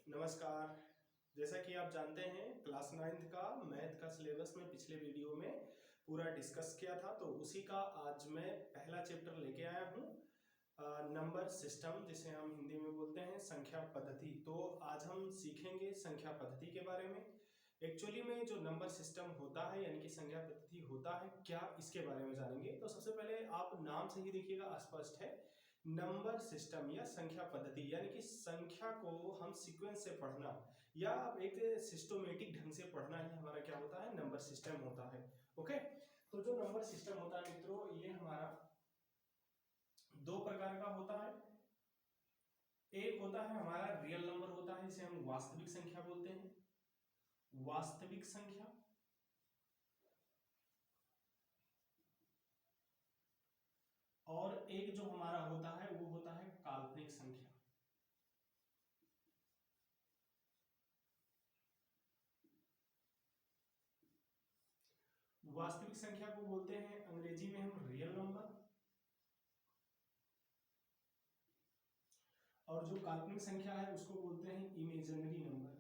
नमस्कार। जैसा कि आप जानते हैं क्लास 9th का मैथ का सिलेबस में पिछले वीडियो में पूरा डिस्कस किया था, तो उसी का आज मैं पहला चैप्टर लेके आया हूँ, नंबर सिस्टम, जिसे हम हिंदी में बोलते हैं संख्या पद्धति। तो आज हम सीखेंगे संख्या पद्धति के बारे में। एक्चुअली में जो नंबर सिस्टम होता है यानी कि संख्या पद्धति होता है क्या, इसके बारे में जानेंगे। तो सबसे पहले आप नाम से ही देखिएगा स्पष्ट है, नंबर सिस्टम या संख्या पद्धति, यानी कि संख्या को हम सीक्वेंस से पढ़ना या एक सिस्टोमेटिक ढंग से पढ़ना ही हमारा क्या होता है, नंबर सिस्टम होता है। ओके, तो जो नंबर सिस्टम होता है मित्रों, ये हमारा दो प्रकार का होता है। एक होता है हमारा रियल नंबर होता है, इसे हम वास्तविक संख्या बोलते हैं, वास्तविक संख्या। और एक जो हमारा होता है वो होता है काल्पनिक संख्या। वास्तविक संख्या को बोलते हैं अंग्रेजी में हम रियल नंबर, और जो काल्पनिक संख्या है उसको बोलते हैं इमेजिनरी नंबर।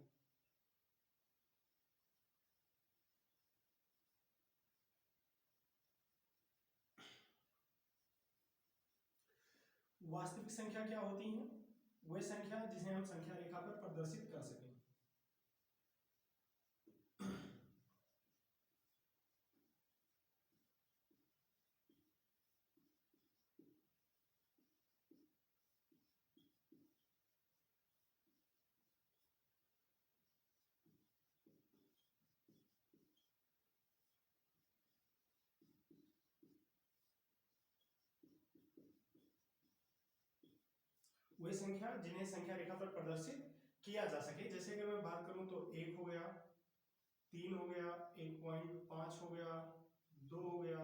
वास्तविक संख्या क्या होती है? वह संख्या जिसे हम संख्या रेखा पर प्रदर्शित कर सकें। वही संख्या जिन्हें संख्या रेखा पर प्रदर्शित किया जा सके। जैसे कि मैं बात करूं तो 1 हो गया, 3 हो गया, 1.5 हो गया, 2 हो गया,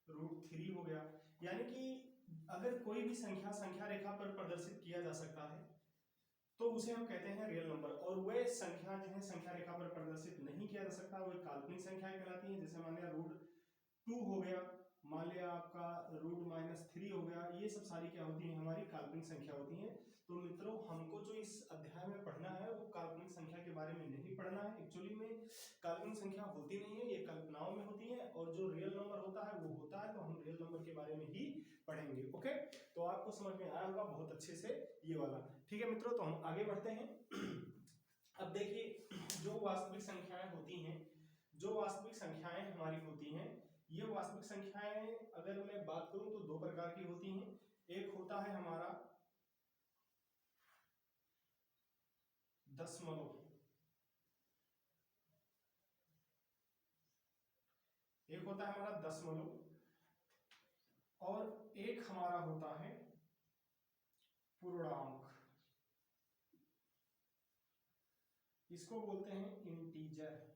√3 हो गया। यानी कि अगर कोई भी संख्या संख्या रेखा पर प्रदर्शित किया जा सकता है तो उसे हम कहते हैं रियल नंबर। और वह संख्या जिन्हें संख्या रेखा पर प्रदर्शित नहीं किया जा सकता वह काल्पनिक संख्याएं कहलाती हैं। जैसे मान लिया √2 हो गया, मान लिया आपका √-3 हो गया, ये सब सारी क्या होती हैं, हमारी काल्पनिक संख्या होती हैं। तो मित्रों, हमको जो इस अध्याय में पढ़ना है वो काल्पनिक संख्या के बारे में नहीं पढ़ना है। एक्चुअली में काल्पनिक संख्या होती नहीं है, ये कल्पनाओं में होती है, और जो रियल नंबर होता है वो होता है, तो हम रियल नंबर के बारे में ही पढ़ेंगे। ओके, तो आपको समझ में आया होगा बहुत अच्छे से ये वाला। ठीक है मित्रों, तो हम आगे बढ़ते हैं। अब देखिए, जो वास्तविक संख्याएं होती हैं, जो वास्तविक संख्याएं हमारी होती हैं, ये वास्तविक संख्याएं अगर मैं बात करूं तो दो प्रकार की होती हैं। एक होता है हमारा दशमलव, एक होता है हमारा दशमलव, और एक हमारा होता है पूर्णांक, इसको बोलते हैं इंटीजर।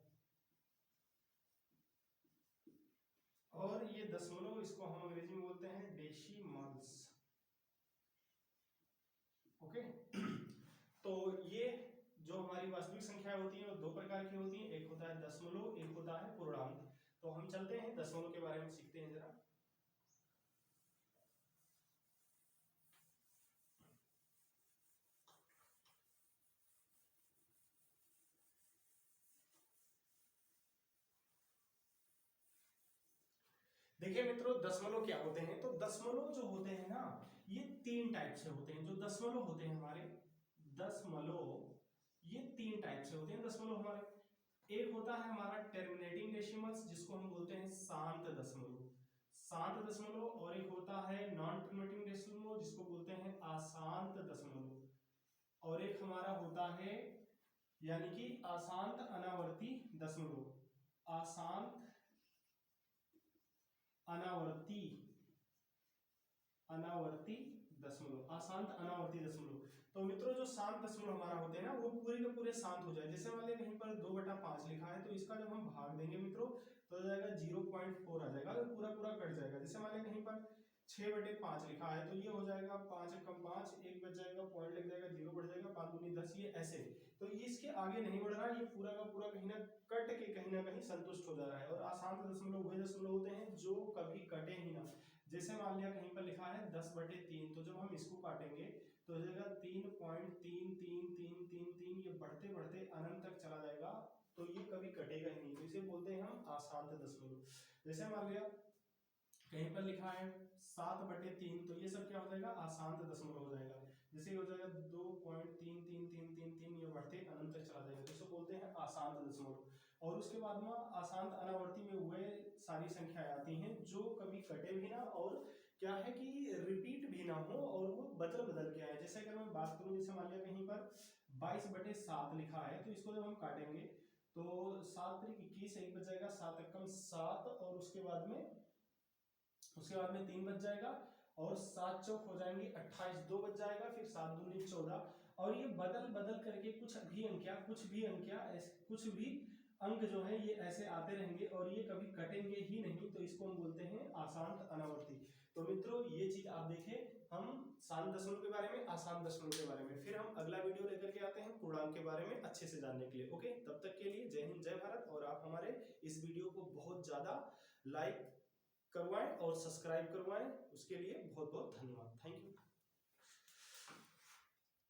और ये दशमलव, इसको हम अंग्रेजी में बोलते हैं डेसिमल्स। ओके, तो ये जो हमारी वास्तविक संख्या होती है वो दो प्रकार की होती हैं, एक होता है दशमलव, एक होता है पूर्णांक। तो हम चलते हैं दशमलव के बारे में सीखते हैं जरा। देखिए मित्रों, दशमलव क्या होते हैं? तो दशमलव जो होते हैं ना, ये तीन टाइप से होते हैं। जो दशमलव होते हैं हमारे, दशमलव ये तीन टाइप से होते हैं दशमलव हमारे। एक होता है हमारा टर्मिनेटिंग डेसिमल्स, जिसको हम बोलते हैं शांत दशमलव, शांत दशमलव। और एक होता है नॉन टर्मिनेटिंग डेसिमल, जिसको बोलते हैं अशांत दशमलव। और एक हमारा होता है यानी कि अशांत अनावर्ती दशमलव, अशांत अनावर्ती, अनावर्ती दशमलव, अशांत अनावर्ती दशमलव। तो मित्रों, जो शांत दशमलव हमारा होते हैं ना, वो पूरे के पूरे शांत हो जाए। जैसे मान लिया कहीं पर 2/5 लिखा है, तो इसका जब हम भाग देंगे मित्रों तो हो जाएगा 0.4 आ जाएगा, तो पूरा पूरा कट जाएगा। जैसे मान लिया कहीं पर 6/5 लिखा है, तो ये हो जाएगा 5 कम 5, 1 बच जाएगा, पॉइंट लग जाएगा, 0 बढ़ जाएगा, 5 दूनी 10, ये ऐसे। तो ये इसके आगे नहीं बढ़ रहा, ये पूरा का पूरा कहीं ना कट के कहीं ना कहीं संतुष्ट हो जा रहा है। और अशांत दशमलव वही दशमलव होते हैं जो कभी कटे ही ना। जैसे मान लिया कहीं पर लिखा है 10/3, तो जब हम इसको काटेंगे तो हो जाएगा 3.333333, ये बढ़ते बढ़ते अनंत तक चला जाएगा, तो ये कभी कटेगा ही नहीं, तो इसे बोलते हैं हम अशांत दशमलव। जैसे मान लिया कहीं पर लिखा है 7/3, तो ये सब क्या हो जाएगा, अशांत दशमलव हो जाएगा। जैसे हो जाएगा 2.33333, ये बढ़ते अनंत तक चला जाएगा, तो इसे बोलते हैं अशांत दशमलव। और उसके बाद में अशांत अनावर्ती में वह सारी संख्याएं आती हैं जो कभी कटे भी ना, और क्या है कि रिपीट भी ना हो, और वो बदल बदल के आए। जैसे अगर मैं बात करूं, जैसे मान लिया कहीं पर 22/7 लिखा है, तो इसको जब हम काटेंगे तो 7 × 21, 1 बच जाएगा, 7 × 7, और उसके बाद में 3 बच जाएगा, और 7 चौक हो जाएंगे 28, 2 बच जाएगा, फिर 7 दूनी 14, और ये बदल बदल करके कुछ भी अंक जो है ये ऐसे आते रहेंगे, और ये कभी कटेंगे ही नहीं, तो इसको हम बोलते हैं अशांत अनावर्ती। तो मित्रों ये चीज आप देखें, हम शांत दशमलव के बारे में, अशांत दशमलव के बारे में, फिर हम अगला वीडियो लेकर के आते हैं पूर्णांक के बारे में अच्छे से जानने के लिए। ओके, तब तक के लिए जय हिंद, जय भारत, और आप हमारे इस वीडियो को बहुत ज्यादा लाइक करवाएं और सब्सक्राइब करवाएं, उसके लिए बहुत बहुत धन्यवाद। Thank you.